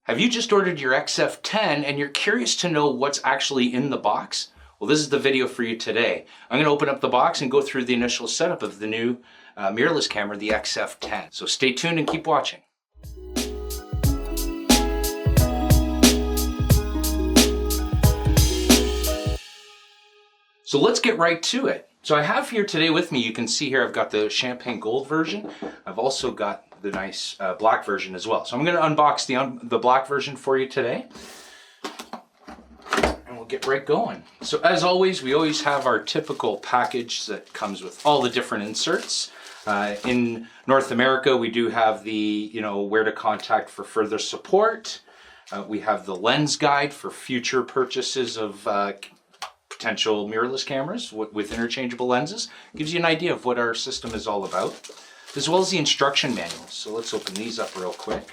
Have you just ordered your XF10 and you're curious to know what's actually in the box? Well, this is the video for you today. I'm going to open up the box and go through the initial setup of the new mirrorless camera, the XF10. So stay tuned and keep watching. So let's get right to it. So I have here today with me, you can see here I've got the champagne gold version. I've also got the nice black version as well. So I'm going to unbox the black version for you today. And we'll get right going. So as always, we always have our typical package that comes with all the different inserts. In North America, we do have the, where to contact for further support. We have the lens guide for future purchases of potential mirrorless cameras with interchangeable lenses. Gives you an idea of what our system is all about, as well as the instruction manuals. So let's open these up real quick.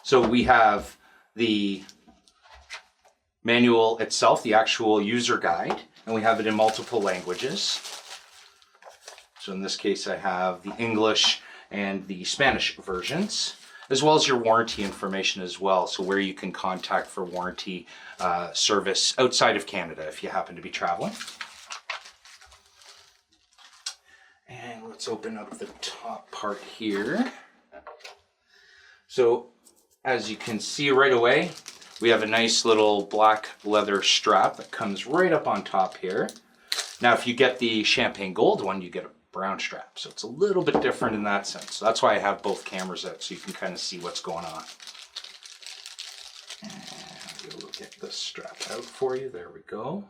So we have the manual itself, the actual user guide, and we have it in multiple languages. So in this case, I have the English and the Spanish versions, as well as your warranty information as well. So where you can contact for warranty service outside of Canada if you happen to be traveling. And let's open up the top part here. So as you can see right away, we have a nice little black leather strap that comes right up on top here. Now, if you get the champagne gold one, you get a brown strap. So it's a little bit different in that sense. So that's why I have both cameras out, so you can kind of see what's going on. And we'll get this strap out for you. There we go.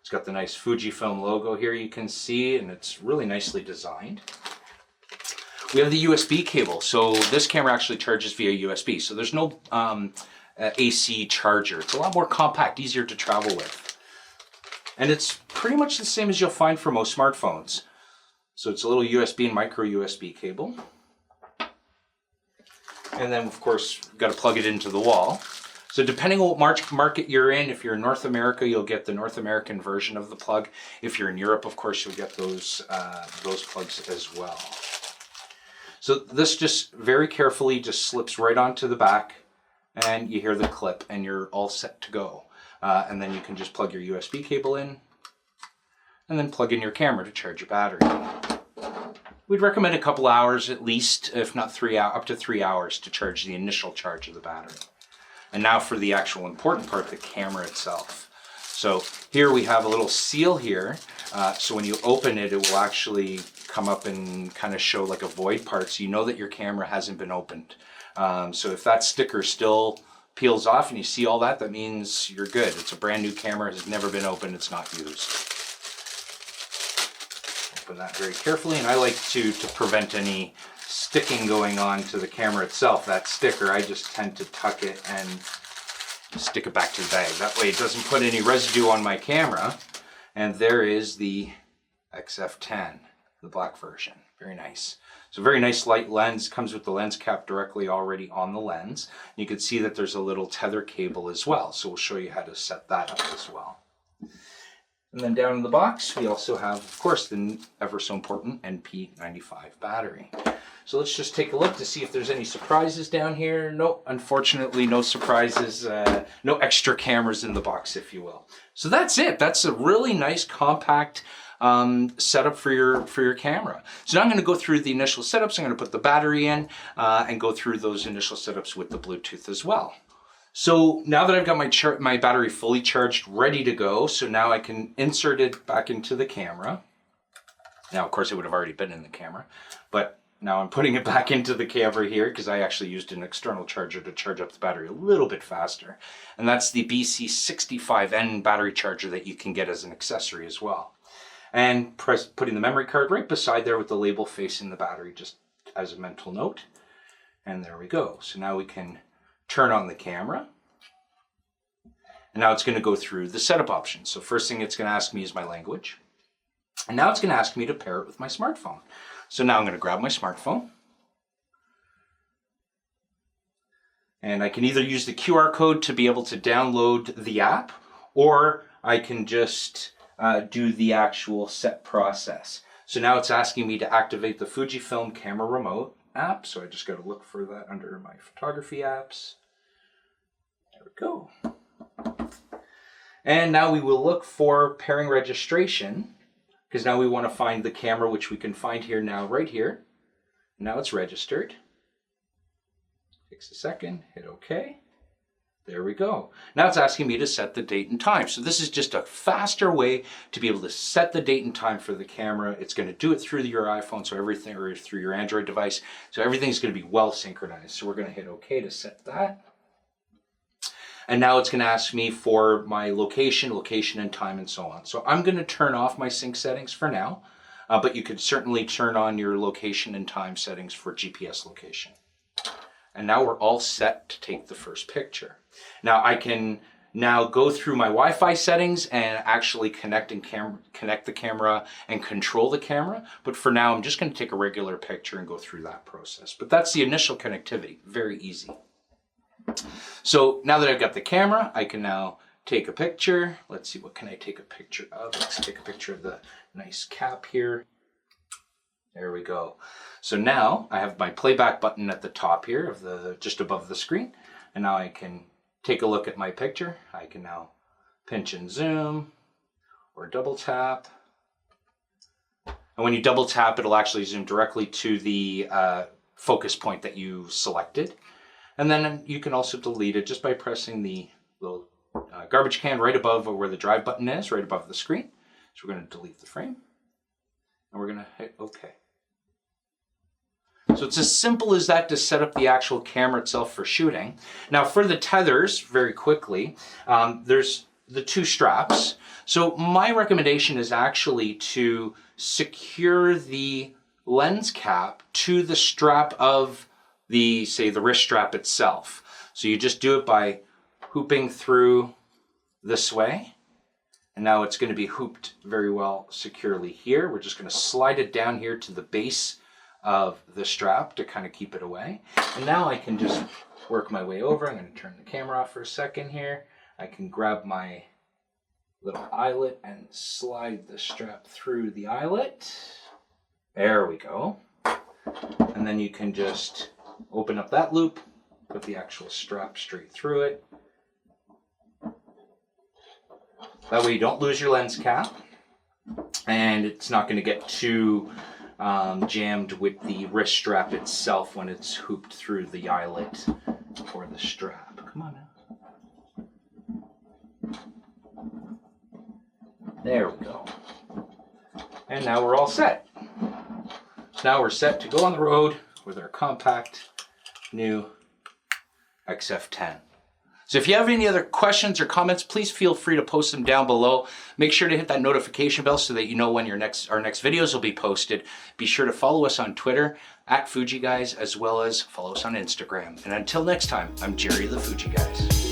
It's got the nice Fujifilm logo here you can see, and it's really nicely designed. We have the USB cable. So this camera actually charges via USB. So there's no AC charger. It's a lot more compact, easier to travel with. And it's pretty much the same as you'll find for most smartphones. So it's a little USB and micro USB cable. And then of course, you've got to plug it into the wall. So depending on what market you're in, if you're in North America, you'll get the North American version of the plug. If you're in Europe, of course, you'll get those plugs as well. So this just very carefully just slips right onto the back, and you hear the clip and you're all set to go. And then you can just plug your USB cable in and then plug in your camera to charge your battery. We'd recommend a couple hours at least, if not up to 3 hours to charge the initial charge of the battery. And now for the actual important part, the camera itself. So here we have a little seal here. So when you open it, it will actually come up and kind of show like a void part, so you know that your camera hasn't been opened. So if that sticker still peels off and you see all that, that means you're good. It's a brand new camera, it has never been opened, it's not used. Open that very carefully, and I like to prevent any sticking going on to the camera itself. That sticker, I just tend to tuck it and stick it back to the bag. That way it doesn't put any residue on my camera. And there is the XF10, the black version. Very nice. So very nice light lens, comes with the lens cap directly already on the lens. You can see that there's a little tether cable as well. So we'll show you how to set that up as well. And then down in the box, we also have, of course, the ever so important NP95 battery. So let's just take a look to see if there's any surprises down here. No, unfortunately, no surprises, no extra cameras in the box, if you will. So that's it. That's a really nice compact setup for your camera. So now I'm going to go through the initial setups. I'm going to put the battery in and go through those initial setups with the Bluetooth as well. So now that I've got my battery fully charged, ready to go, so now I can insert it back into the camera. Now, of course, it would have already been in the camera, but now I'm putting it back into the camera here because I actually used an external charger to charge up the battery a little bit faster. And that's the BC65N battery charger that you can get as an accessory as well. And putting the memory card right beside there with the label facing the battery, just as a mental note. And there we go. So now we can turn on the camera. And now it's going to go through the setup options. So first thing it's going to ask me is my language. And now it's going to ask me to pair it with my smartphone. So now I'm going to grab my smartphone. And I can either use the QR code to be able to download the app, or I can just do the actual set process. So now it's asking me to activate the Fujifilm camera remote. app, so I just got to look for that under my photography apps. There we go. And now we will look for pairing registration, because now we want to find the camera, which we can find here now, right here. Now it's registered. Takes a second, hit OK. There we go. Now it's asking me to set the date and time. So this is just a faster way to be able to set the date and time for the camera. It's going to do it through your iPhone, so everything, or through your Android device. So everything's going to be well synchronized. So we're going to hit OK to set that. And now it's going to ask me for my location and time and so on. So I'm going to turn off my sync settings for now, but you could certainly turn on your location and time settings for GPS location. And now we're all set to take the first picture. Now I can now go through my Wi-Fi settings and actually connect the camera and control the camera. But for now, I'm just going to take a regular picture and go through that process. But that's the initial connectivity, very easy. So now that I've got the camera, I can now take a picture. Let's see, what can I take a picture of? Let's take a picture of the nice cap here. There we go. So now I have my playback button at the top here of just above the screen. And now I can take a look at my picture. I can now pinch and zoom or double tap. And when you double tap, it'll actually zoom directly to the focus point that you selected. And then you can also delete it just by pressing the little garbage can right above where the drive button is, right above the screen. So we're going to delete the frame and we're going to hit OK. So it's as simple as that to set up the actual camera itself for shooting. Now for the tethers, very quickly, there's the two straps. So my recommendation is actually to secure the lens cap to the strap of the, say, the wrist strap itself. So you just do it by hooping through this way. And now it's going to be hooped very well securely here. We're just going to slide it down here to the base of the strap to kind of keep it away. And now I can just work my way over. I'm going to turn the camera off for a second here. I can grab my little eyelet and slide the strap through the eyelet. There we go. And then you can just open up that loop, put the actual strap straight through it. That way you don't lose your lens cap and it's not going to get too jammed with the wrist strap itself when it's hooped through the eyelet for the strap. Come on now. There we go. And now we're all set. Now we're set to go on the road with our compact new XF10. So if you have any other questions or comments, please feel free to post them down below. Make sure to hit that notification bell so that you know when our next videos will be posted. Be sure to follow us on Twitter @Fuji Guys, as well as follow us on Instagram. And until next time, I'm Jerry the Fuji Guys.